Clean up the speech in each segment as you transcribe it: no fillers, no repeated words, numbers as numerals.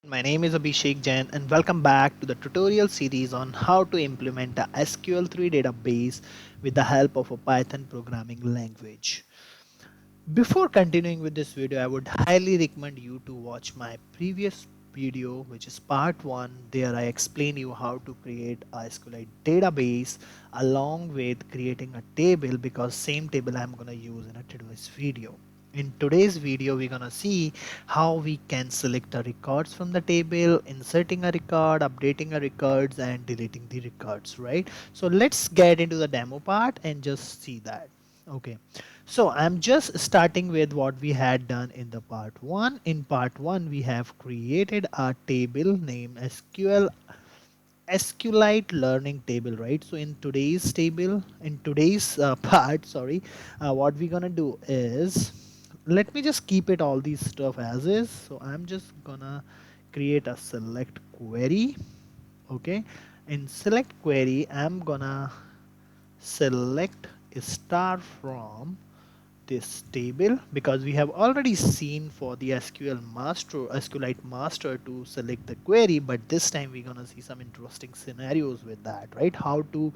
My name is Abhishek Jain and welcome back to the tutorial series on how to implement a SQL3 database with the help of a Python programming language. Before continuing with this video, I would highly recommend you to watch my previous video, which is part 1. There I explain you how to create a SQLite database along with creating a table, because same table I'm going to use in a today's video. In today's video, we're going to see how we can select the records from the table, inserting a record, updating a records, and deleting the records, right? So let's get into the demo part and just see that. Okay, so I'm just starting with what we had done in the part 1. In part 1, we have created a table named SQLite learning table, right? So in today's part, sorry, what we're gonna do is, let me just keep it all these stuff as is. So I'm just gonna create a select query. Okay, in select query, I'm gonna select a star from this table, because we have already seen for the SQLite master to select the query, but this time we're gonna see some interesting scenarios with that, right? How to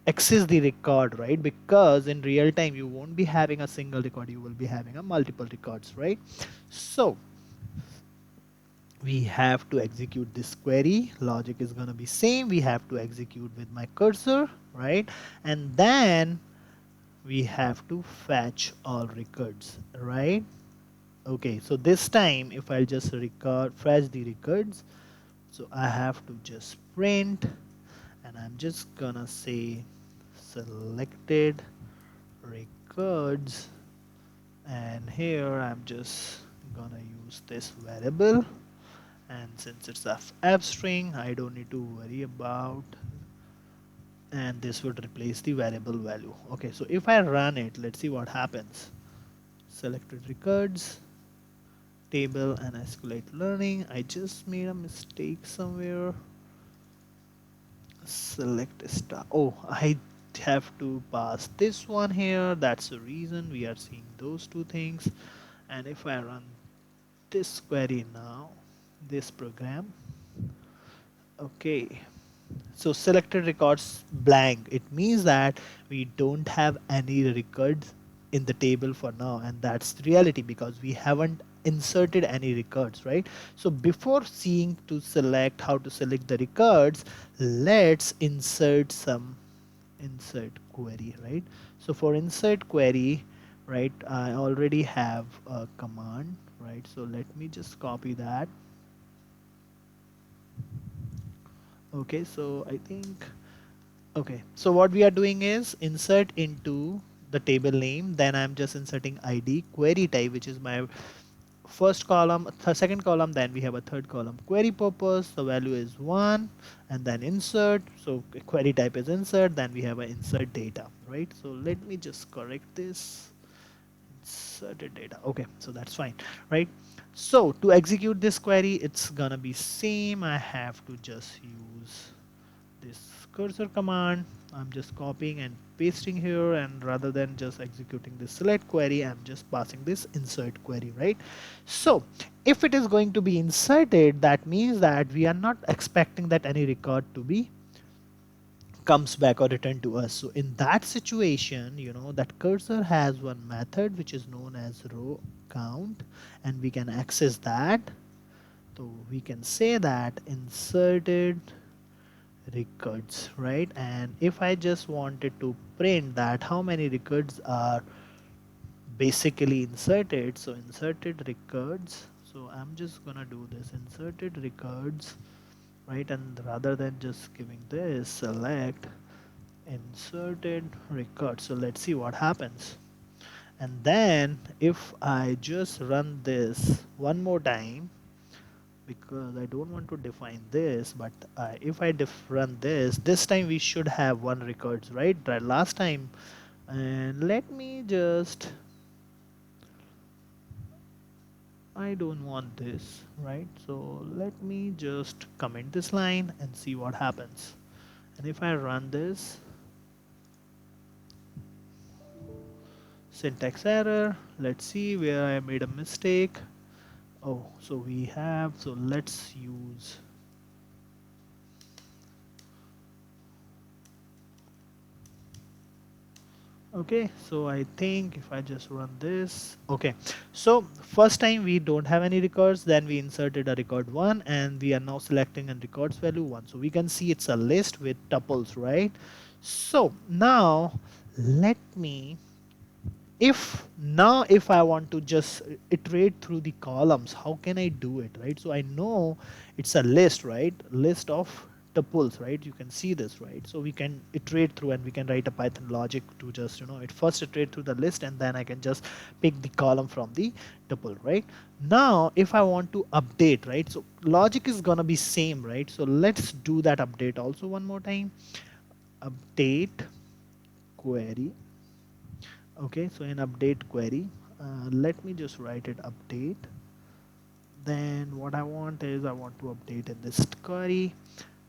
access the record, right? Because in real time you won't be having a single record, you will be having a multiple records, right? So we have to execute this query. Logic is gonna be same. We have to execute with my cursor, right? And then we have to fetch all records, right? Okay, so this time if I'll just fetch the records, so I have to just print, and I'm just gonna say selected records, and here I'm just gonna use this variable, and since it's a f string, I don't need to worry about, and this would replace the variable value. Okay, so if I run it, let's see what happens. Selected records, table, and SQLite learning. I just made a mistake somewhere. Select star. Oh, I have to pass this one here. That's the reason we are seeing those two things. And if I run this query now, this program, okay, so selected records blank, it means that we don't have any records in the table for now, and that's the reality because we haven't inserted any records, right? So before seeing to select how to select the records, let's insert query, right? So for insert query, right, I already have a command, right? So let me just copy that. Okay, so I think, okay, so what we are doing is insert into the table name, then I'm just inserting ID, query type, which is my first column, second column, then we have a third column. Query purpose, the value is 1, and then insert, so query type is insert, then we have a insert data, right? So let me just correct this. Inserted data, okay, so that's fine, right? So to execute this query, it's gonna be same. I have to just use this cursor command. I'm just copying and pasting here, and rather than just executing this select query, I'm just passing this insert query, right? So if it is going to be inserted, that means that we are not expecting that any record to be comes back or return to us. So in that situation, that cursor has one method which is known as row count, and we can access that. So we can say that inserted records, right? And if I just wanted to print that how many records are basically inserted, so inserted records, so I'm just gonna do this inserted records, right? And rather than just giving this, select inserted records. So let's see what happens. And then if I just run this one more time, because I don't want to define this, but if I run this time we should have one records, right? Last time. And let me just, I don't want this, right? So let me just comment this line and see what happens. And if I run this, syntax error, let's see where I made a mistake. Oh, so we have, so let's use, okay, so I think if I just run this, okay, so first time we don't have any records, then we inserted a record 1 and we are now selecting a records value 1. So we can see it's a list with tuples, right? So now let me, if I want to just iterate through the columns, how can I do it, right? So I know it's a list, right? List of tuples, right? You can see this, right? So we can iterate through and we can write a Python logic to just, it first iterate through the list and then I can just pick the column from the tuple, right? Now if I want to update, right? So logic is gonna be same, right? So let's do that update also one more time. Update query. Okay, so in update query, let me just write it update. Then what I want is I want to update in this query,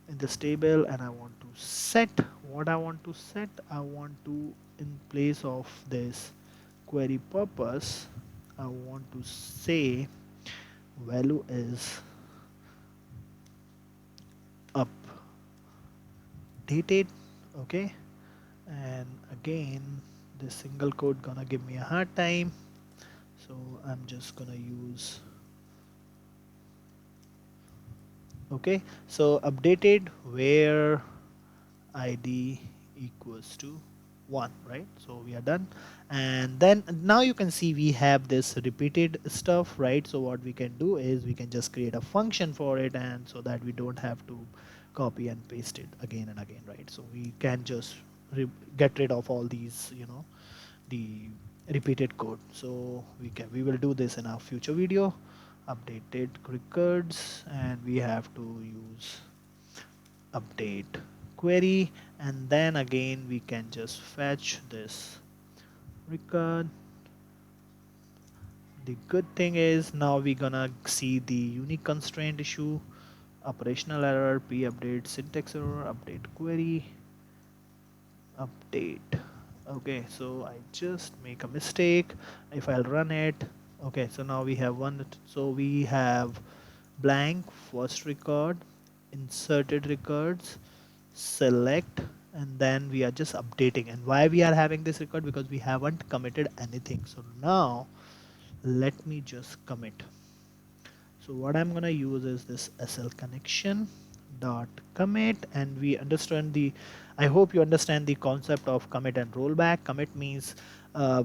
in this table, and I want to set what I want to set. I want to, in place of this query purpose, I want to say value is updated. Okay, and again, this single quote gonna give me a hard time, so I'm just gonna use, okay, so updated where id equals to 1, right? So we are done, and then now you can see we have this repeated stuff, right? So what we can do is we can just create a function for it, and so that we don't have to copy and paste it again and again, right? So we can just get rid of all these, the repeated code. So we will do this in our future video. Updated records, and we have to use update query, and then again we can just fetch this record. The good thing is now we're gonna see the unique constraint issue, operational error, p-update, syntax error, update query, update. Okay, so I just make a mistake. If I'll run it, okay, so now we have one. So we have blank first record, inserted records, select, and then we are just updating. And why we are having this record? Because we haven't committed anything. So now let me just commit. So what I'm gonna use is this SL connection dot commit, and we understand the, I hope you understand the concept of commit and rollback. Commit means uh,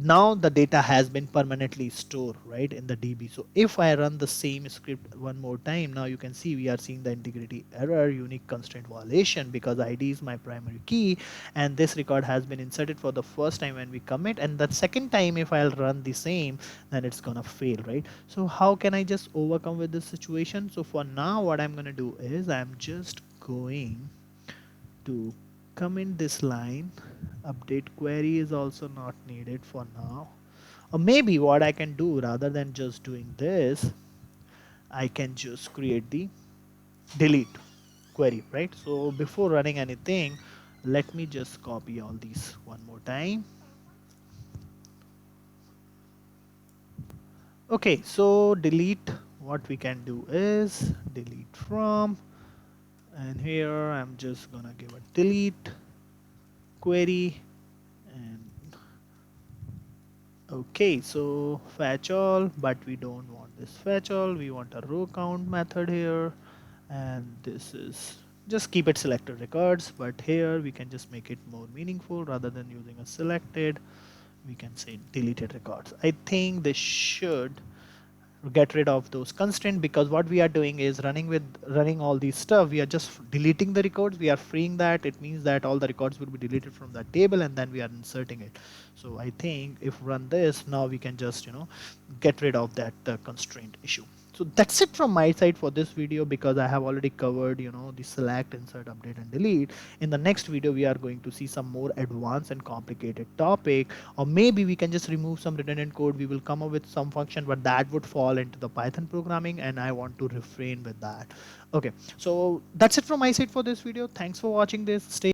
now the data has been permanently stored, right, in the DB. So if I run the same script one more time, now you can see we are seeing the integrity error, unique constraint violation, because ID is my primary key and this record has been inserted for the first time when we commit, and the second time if I'll run the same, then it's gonna fail, right? So how can I just overcome with this situation? So for now what I'm gonna do is I'm just going to comment this line. Update query is also not needed for now. Or maybe what I can do, rather than just doing this, I can just create the delete query, right? So before running anything, let me just copy all these one more time. Okay, so delete, what we can do is delete from, and here I'm just gonna give a delete query. And okay, so fetch all, but we don't want this fetch all, we want a row count method here, and this is, just keep it selected records, but here we can just make it more meaningful. Rather than using a selected, we can say deleted records. I think this should get rid of those constraints, because what we are doing is running all these stuff, we are just deleting the records, we are freeing that. It means that all the records will be deleted from that table and then we are inserting it. So I think if run this, now we can just get rid of that constraint issue. So that's it from my side for this video, because I have already covered the select, insert, update and delete. In the next video we are going to see some more advanced and complicated topic, or maybe we can just remove some redundant code. We will come up with some function, but that would fall into the Python programming and I want to refrain with that. Okay, so that's it from my side for this video. Thanks for watching this. Stay